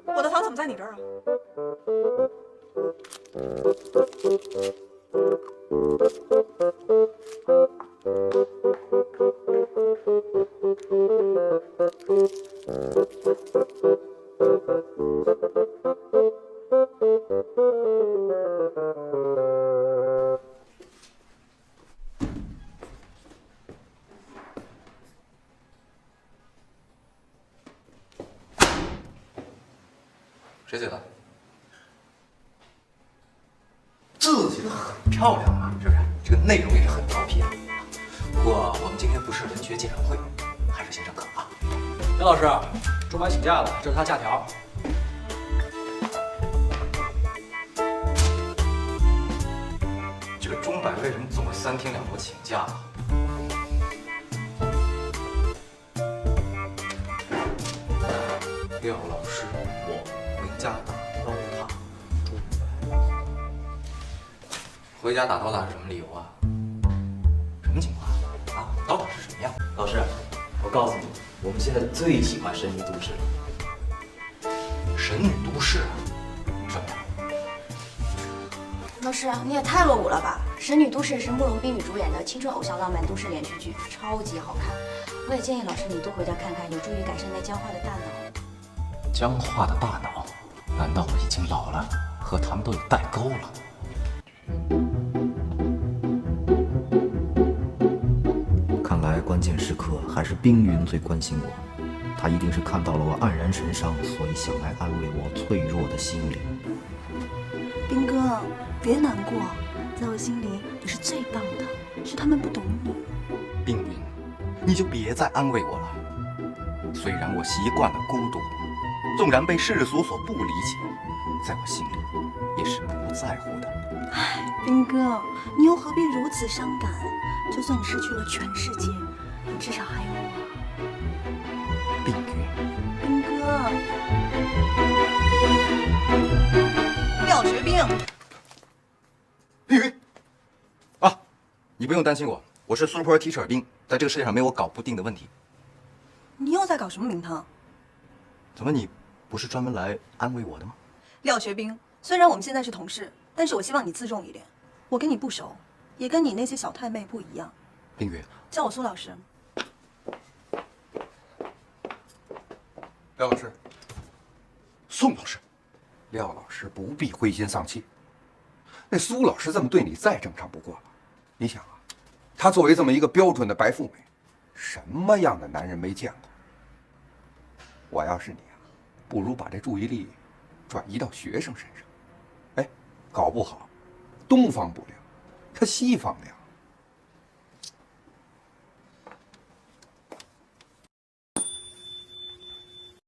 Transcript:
我的糖怎么在你这儿啊？谁写的？字写的很漂亮嘛，是不是？这个内容也是很调皮的。不过我们今天不是文学鉴赏会，还是先上课啊。刘老师，钟白请假了，这是他假条。这个钟柏为什么总是3天2头请假啊？廖老师，我回家打刀塔。钟柏，回家打刀塔是什么理由啊？什么情况啊？刀塔是什么样？老师，我告诉你，我们现在最喜欢神女都市了。神女都市啊？什么呀？老师，你也太落伍了吧！《神女都市》是慕容冰雨主演的青春偶像浪漫都市连续剧，超级好看。我也建议老师你多回家看看，有助于改善那僵化的大脑。僵化的大脑？难道我已经老了，和他们都有代沟了？看来关键时刻还是冰云最关心我，他一定是看到了我黯然神伤，所以想来安慰我脆弱的心灵。兵哥，别难过，在我心里你是最棒的，是他们不懂你。冰云，你就别再安慰我了。虽然我习惯了孤独，纵然被世俗所不理解，在我心里也是不在乎的。兵哥，你又何必如此伤感？就算你失去了全世界，你至少还有我。冰云，兵哥，廖学兵，冰云，啊，你不用担心我，我是 Super Teacher 冰，在这个世界上没有我搞不定的问题。你又在搞什么名堂？怎么你不是专门来安慰我的吗？廖学兵，虽然我们现在是同事，但是我希望你自重一点。我跟你不熟，也跟你那些小太妹不一样。冰云，叫我苏老师。廖老师，宋老师，廖老师不必灰心丧气。那苏老师这么对你再正常不过了。你想啊，她作为这么一个标准的白富美，什么样的男人没见过？我要是你啊，不如把这注意力转移到学生身上。哎，搞不好东方不亮，他西方亮。